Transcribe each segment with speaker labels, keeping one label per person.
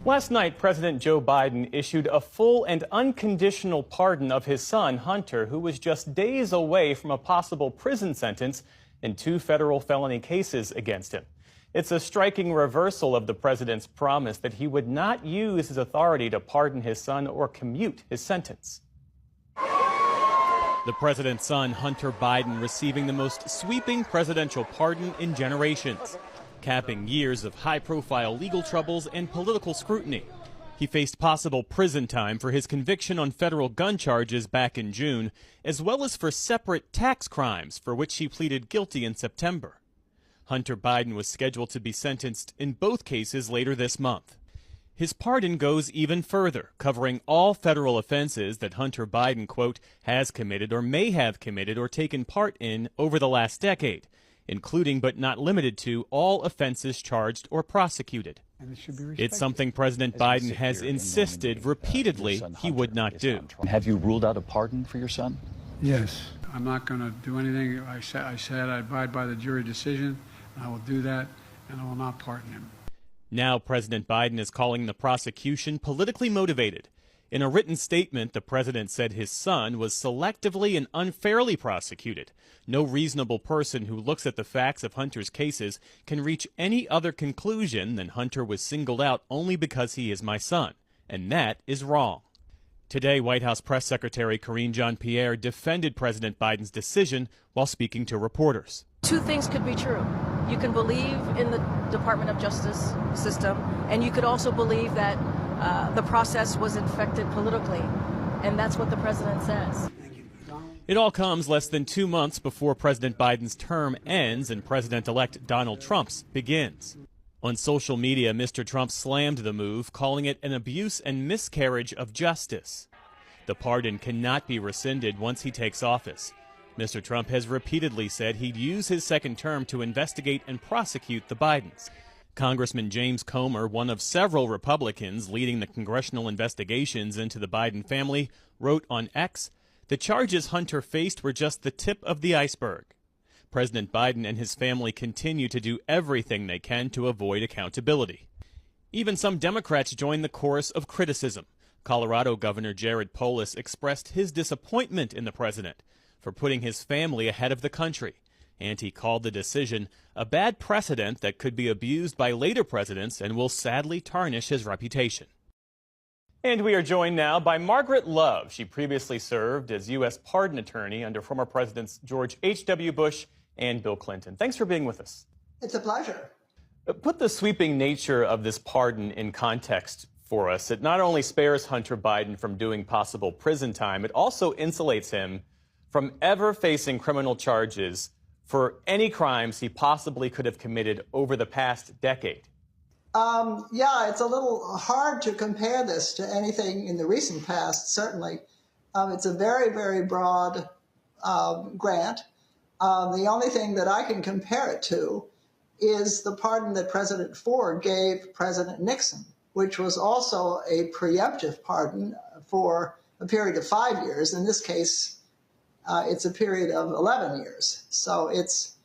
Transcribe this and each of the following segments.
Speaker 1: Last night, President Joe Biden issued a full and unconditional pardon of his son, Hunter, who was just days away from a possible prison sentence in 2 federal felony cases against him. It's a striking reversal of the president's promise that he would not use his authority to pardon his son or commute his sentence. The president's son, Hunter Biden, receiving the most sweeping presidential pardon in generations, capping years of high-profile legal troubles and political scrutiny. He faced possible prison time for his conviction on federal gun charges back in June, as well as for separate tax crimes for which he pleaded guilty in September. Hunter Biden was scheduled to be sentenced in both cases later this month. His pardon goes even further, covering all federal offenses that Hunter Biden, quote, has committed or may have committed or taken part in over the last decade, including but not limited to all offenses charged or prosecuted. It's something President Biden has insisted repeatedly he would not do.
Speaker 2: Have you ruled out a pardon for your son?
Speaker 3: Yes. I'm not going to do anything. I said I abide by the jury decision, and I will do that, and I will not pardon him.
Speaker 1: Now President Biden is calling the prosecution politically motivated. In a written statement, the president said his son was selectively and unfairly prosecuted. No reasonable person who looks at the facts of Hunter's cases can reach any other conclusion than Hunter was singled out only because he is my son, and that is wrong. Today, White House Press Secretary Karine Jean-Pierre defended President Biden's decision while speaking to reporters.
Speaker 4: 2 things could be true. You can believe in the Department of Justice system, and you could also believe that the process was infected politically, and that's what the president says.
Speaker 1: It all comes less than 2 months before President Biden's term ends and President-elect Donald Trump's begins. On social media, Mr. Trump slammed the move, calling it an abuse and miscarriage of justice. The pardon cannot be rescinded once he takes office. Mr. Trump has repeatedly said he'd use his second term to investigate and prosecute the Bidens. Congressman James Comer, one of several Republicans leading the congressional investigations into the Biden family, wrote on X, "The charges Hunter faced were just the tip of the iceberg." President Biden and his family continue to do everything they can to avoid accountability. Even some Democrats joined the chorus of criticism. Colorado Governor Jared Polis expressed his disappointment in the president for putting his family ahead of the country, and he called the decision a bad precedent that could be abused by later presidents and will sadly tarnish his reputation. And we are joined now by Margaret Love. She previously served as U.S. pardon attorney under former Presidents George H.W. Bush and Bill Clinton. Thanks for being with us.
Speaker 5: It's a pleasure.
Speaker 1: Put the sweeping nature of this pardon in context for us. It not only spares Hunter Biden from doing possible prison time, it also insulates him from ever facing criminal charges for any crimes he possibly could have committed over the past decade.
Speaker 5: Yeah, it's a little hard to compare this to anything in the recent past, certainly. It's a very, very broad grant. The only thing that I can compare it to is the pardon that President Ford gave President Nixon, which was also a preemptive pardon for a period of 5 years. In this case, it's a period of 11 years. So it's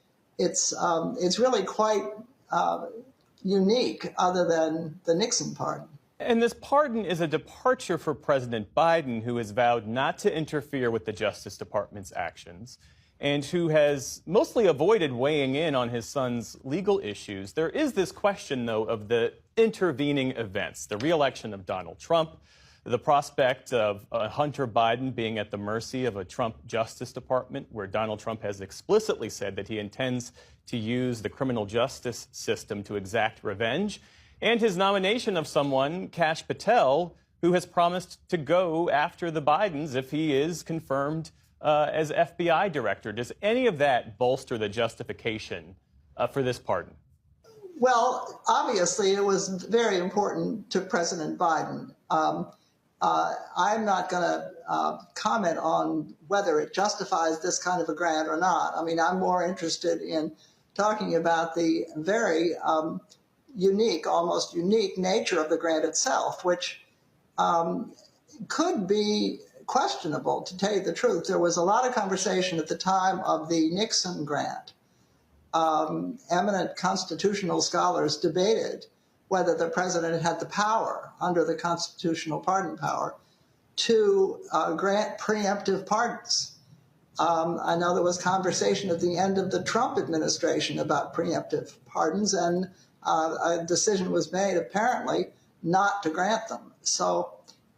Speaker 5: really quite unique, other than the Nixon pardon.
Speaker 1: And this pardon is a departure for President Biden, who has vowed not to interfere with the Justice Department's actions and who has mostly avoided weighing in on his son's legal issues. There is this question, though, of the intervening events, the reelection of Donald Trump, the prospect of Hunter Biden being at the mercy of a Trump Justice Department, where Donald Trump has explicitly said that he intends to use the criminal justice system to exact revenge, and his nomination of someone, Kash Patel, who has promised to go after the Bidens if he is confirmed as FBI director. Does any of that bolster the justification for this pardon?
Speaker 5: Well, obviously, it was very important to President Biden. I'm not going to comment on whether it justifies this kind of a grant or not. I mean, I'm more interested in talking about the very unique, almost unique nature of the grant itself, which could be questionable, to tell you the truth. There was a lot of conversation at the time of the Nixon grant. Eminent constitutional scholars debated whether the president had the power under the constitutional pardon power to grant preemptive pardons. I know there was conversation at the end of the Trump administration about preemptive pardons, and a decision was made apparently not to grant them. So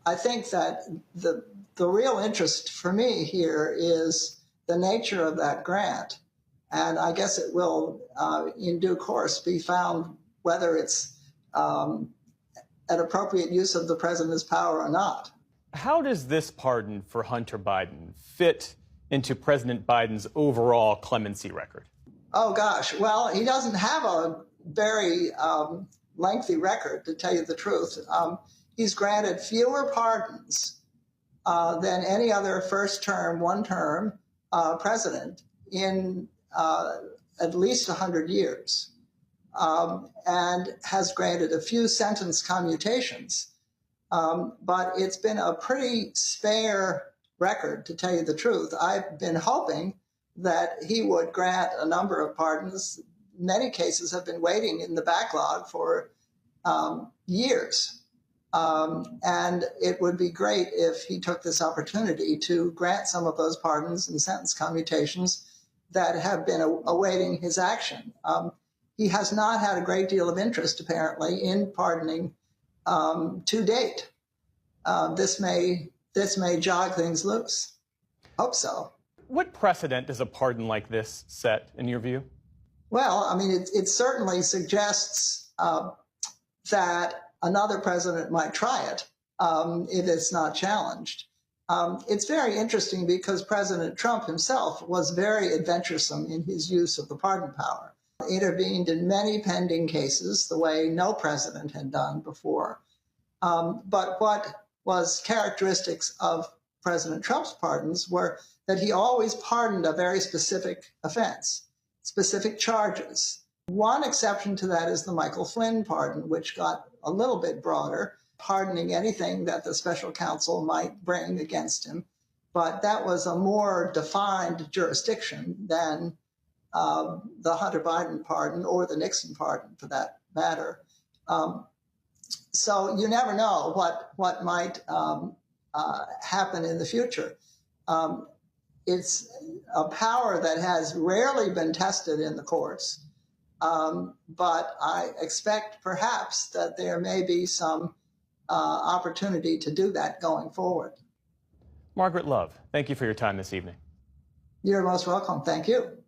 Speaker 5: I think that the real interest for me here is the nature of that grant. And I guess it will, in due course, be found whether it's an appropriate use of the president's power or not.
Speaker 1: How does this pardon for Hunter Biden fit into President Biden's overall clemency record?
Speaker 5: Oh, gosh. Well, he doesn't have a very lengthy record, to tell you the truth. He's granted fewer pardons than any other first-term, one-term president in at least 100 years, and has granted a few sentence commutations. But it's been a pretty spare record, to tell you the truth. I've been hoping that he would grant a number of pardons. Many cases have been waiting in the backlog for years. And it would be great if he took this opportunity to grant some of those pardons and sentence commutations that have been awaiting his action. He has not had a great deal of interest, apparently, in pardoning to date. This may jog things loose. Hope so.
Speaker 1: What precedent does a pardon like this set, in your view?
Speaker 5: Well, I mean, it certainly suggests that another president might try it if it's not challenged. It's very interesting because President Trump himself was very adventuresome in his use of the pardon power, intervened in many pending cases the way no president had done before. But what was characteristics of President Trump's pardons were that he always pardoned a very specific offense, specific charges. One exception to that is the Michael Flynn pardon, which got a little bit broader, pardoning anything that the special counsel might bring against him. But that was a more defined jurisdiction than the Hunter Biden pardon or the Nixon pardon, for that matter. So you never know what might happen in the future. It's a power that has rarely been tested in the courts, but I expect perhaps that there may be some opportunity to do that going forward.
Speaker 1: Margaret Love, thank you for your time this evening.
Speaker 5: You're most welcome. Thank you.